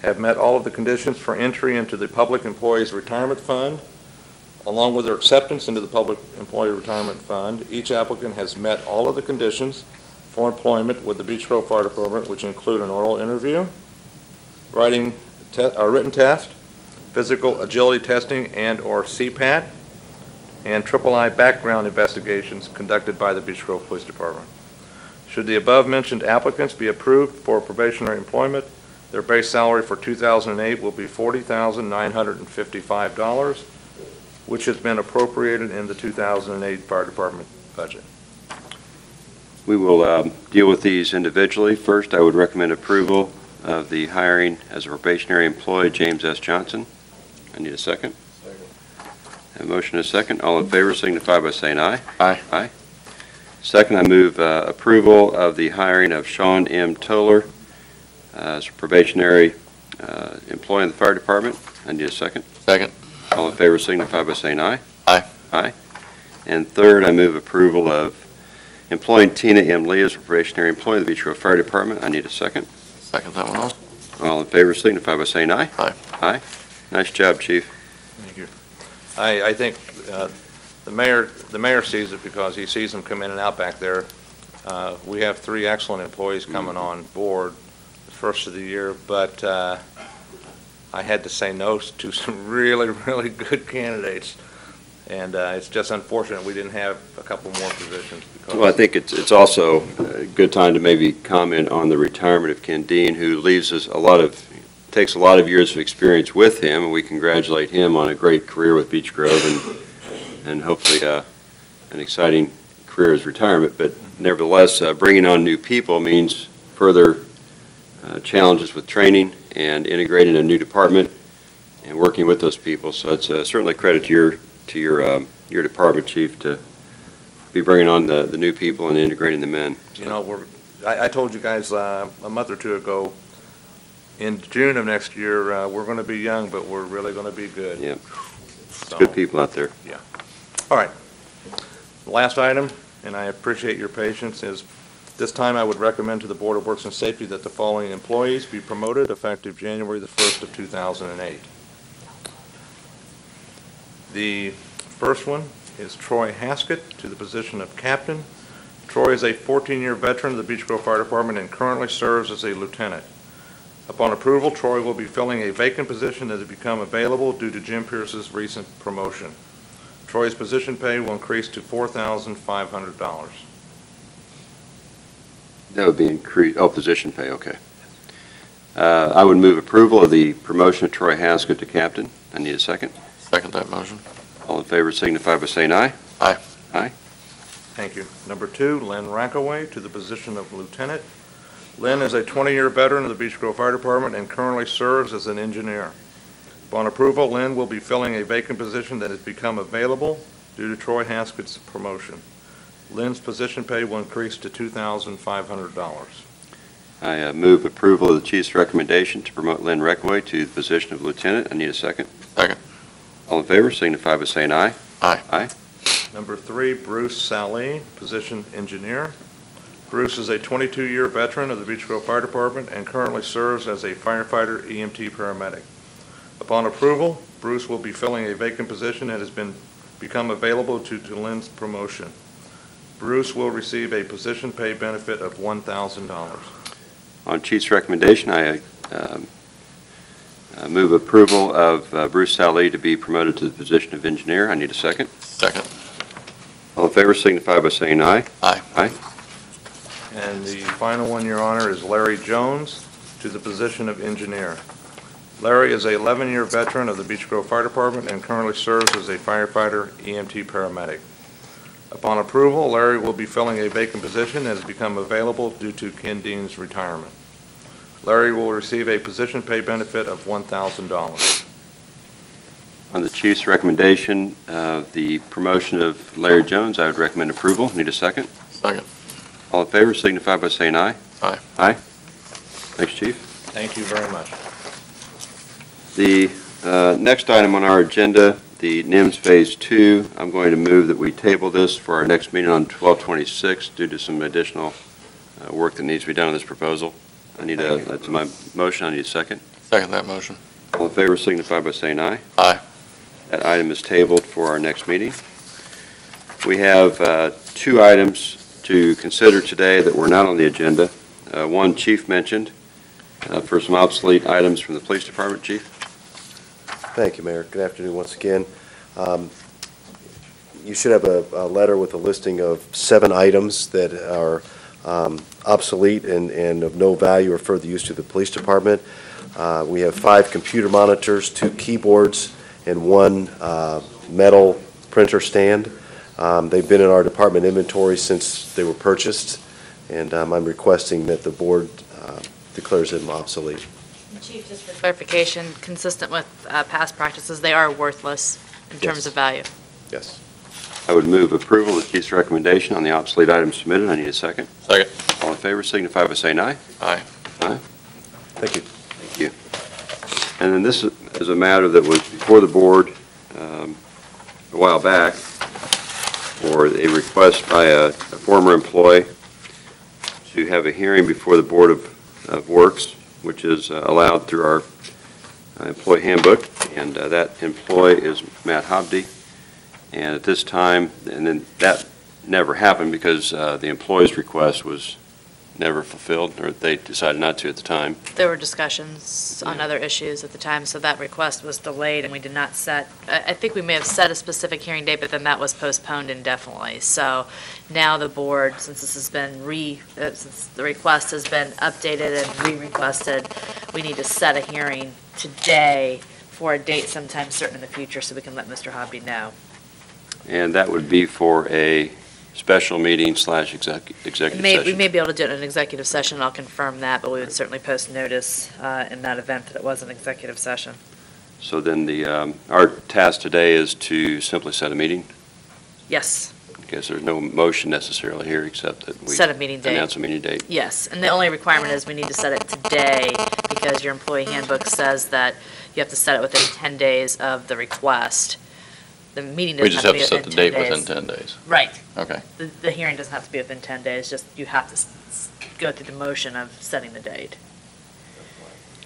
have met all of the conditions for entry into the Public Employees Retirement Fund, along with their acceptance into the Public Employee Retirement Fund. Each applicant has met all of the conditions for employment with the Beech Grove Fire Department, which include an oral interview, written test, physical agility testing and/or CPAT, and III background investigations conducted by the Beech Grove Police Department. Should the above-mentioned applicants be approved for probationary employment, their base salary for 2008 will be $40,955, which has been appropriated in the 2008 Fire Department budget. We will deal with these individually. First, I would recommend approval of the hiring as a probationary employee, James S. Johnson. I need a second. Second. A motion and a second. All in favor signify by saying aye. Aye. Aye. Second, I move approval of the hiring of Sean M. Toller as a probationary employee in the fire department. I need a second. Second. All in favor signify by saying aye. Aye. Aye. And third, I move approval of employing Tina M. Lee as a probationary employee of the Beech Grove Fire Department. I need a second. Second that one also. All in favor signify by saying aye. Aye. Aye. Nice job, Chief. Thank you. I think the mayor sees it because he sees them come in and out back there. We have three excellent employees coming on board the first of the year, but I had to say no to some really, really good candidates. And it's just unfortunate we didn't have a couple more positions. Because Well, I think it's also a good time to maybe comment on the retirement of Ken Dean, who leaves us takes a lot of years of experience with him, and we congratulate him on a great career with Beech Grove and hopefully an exciting career as retirement. But nevertheless, bringing on new people means further challenges with training and integrating a new department and working with those people. So it's certainly a credit to your department, Chief, to be bringing on the new people and integrating them in. You know, I told you guys a month or two ago, in June of next year, we're going to be young, but we're really going to be good. Yeah. So, Good people out there. Yeah. All right. Last item, and I appreciate your patience, is this time I would recommend to the Board of Works and Safety that the following employees be promoted effective January the 1st of 2008. The first one is Troy Haskett to the position of captain. Troy is a 14-year veteran of the Beech Grove Fire Department and currently serves as a lieutenant. Upon approval, Troy will be filling a vacant position that has become available due to Jim Pierce's recent promotion. Troy's position pay will increase to $4,500. That would be position pay, okay. I would move approval of the promotion of Troy Haskett to captain. I need a second. Second that motion. All in favor signify by saying aye. Aye. Aye. Thank you. Number two, Lynn Rackaway to the position of lieutenant. Lynn is a 20-year veteran of the Beech Grove Fire Department and currently serves as an engineer. Upon approval, Lynn will be filling a vacant position that has become available due to Troy Haskett's promotion. Lynn's position pay will increase to $2,500. I move approval of the Chief's recommendation to promote Lynn Reckaway to the position of lieutenant. I need a second. Second. All in favor signify by saying aye. Aye. Aye. Number three, Bruce Sally, position engineer. Bruce is a 22-year veteran of the Beech Grove Fire Department and currently serves as a firefighter EMT paramedic. Upon approval, Bruce will be filling a vacant position that has become available due to Lynn's promotion. Bruce will receive a position pay benefit of $1,000. On Chief's recommendation, I move approval of Bruce Sally to be promoted to the position of engineer. I need a second. Second. All in favor signify by saying aye. Aye. Aye. And the final one, Your Honor, is Larry Jones to the position of engineer. Larry is a 11-year veteran of the Beech Grove Fire Department and currently serves as a firefighter EMT paramedic. Upon approval, Larry will be filling a vacant position that has become available due to Ken Dean's retirement. Larry will receive a position pay benefit of $1,000. On the Chief's recommendation of the promotion of Larry Jones, I would recommend approval. Need a second. Second. All in favor signify by saying aye. Aye. Aye. Thanks, Chief. Thank you very much. The next item on our agenda, the NIMS Phase 2, I'm going to move that we table this for our next meeting on 12/26 due to some additional work that needs to be done on this proposal. That's my motion. I need a second. Second that motion. All in favor signify by saying aye. Aye. That item is tabled for our next meeting. We have 2 items to consider today that were not on the agenda. One Chief mentioned for some obsolete items from the Police Department. Chief? Thank you, Mayor. Good afternoon once again. You should have a letter with a listing of 7 items that are obsolete and of no value or further use to the Police Department. We have 5 computer monitors, 2 keyboards, and 1 metal printer stand. They've been in our department inventory since they were purchased, and I'm requesting that the board declares them obsolete. Chief, just for clarification, consistent with past practices, they are worthless in terms of value. Yes. I would move approval of the Chief's recommendation on the obsolete items submitted. I need a second. Second. All in favor signify by saying aye. Aye. Aye. Thank you. Thank you. And then this is a matter that was before the board a while back for a request by a former employee to have a hearing before the Board of Works, which is allowed through our employee handbook, and that employee is Matt Hobdy. And at this time, and then that never happened because the employee's request was never fulfilled, or they decided not to at the time. There were discussions on other issues at the time, so that request was delayed, and we did not set, I think we may have set a specific hearing date, but then that was postponed indefinitely. So now the board, since this has been since the request has been updated and re-requested, we need to set a hearing today for a date sometime certain in the future so we can let Mr. Hobby know. And that would be for a special meeting / executive session. We may be able to do it in an executive session, and I'll confirm that, but we would certainly post notice in that event that it was an executive session. So then our task today is to simply set a meeting? Yes. Because there's no motion necessarily here except that we Set a meeting date. announce a meeting date. Yes, and the only requirement is we need to set it today because your employee handbook says that you have to set it within 10 days of the request. The meeting We doesn't just have have to to be set the within 10 date days. within 10 days. Right. Okay. The hearing doesn't have to be within 10 days, just you have to go through the motion of setting the date.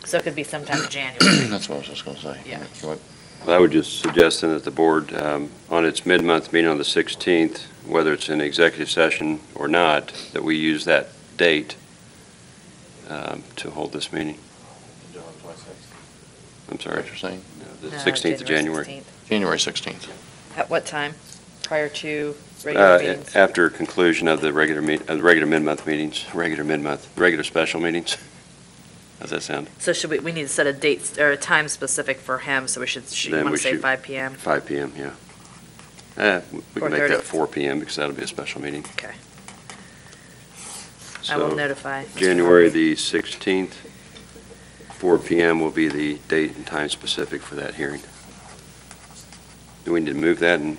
So it could be sometime in January. That's what I was just going to say. Yeah. What- I would just suggest then that the board, on its mid-month meeting on the 16th, whether it's an executive session or not, that we use that date to hold this meeting. I'm sorry. What you're saying? The No, 16th of January. 16th. January 16th. At what time? Prior to regular meetings? After conclusion of the regular mid-month meetings, regular special meetings. How's that sound? So should we need to set a date or a time specific for him, so you Then want we to say should- 5 PM? 5 p.m., yeah. We can make 4:30. that 4 p.m. because that'll be a special meeting. Okay. I will So notify. January the 16th, 4 p.m. will be the date and time specific for that hearing. Do we need to move that or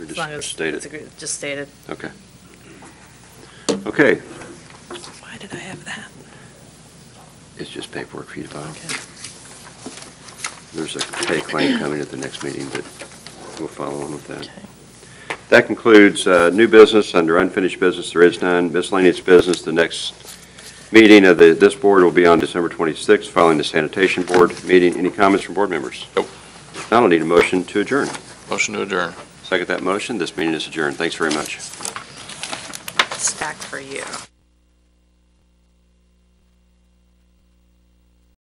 As long as just state it's it? agreed, just stated. Okay. Okay, Why did I have that? it's just paperwork for you to file. There's a pay claim coming at the next meeting, but we'll follow on with that. That concludes new business. Under unfinished business, there is none. Miscellaneous business, the next meeting of this board will be on December 26th, following the sanitation board meeting. Any comments from board members? Nope. Now I'll need a motion to adjourn. Motion to adjourn. Second that motion. This meeting is adjourned. Thanks very much. Stacked for you.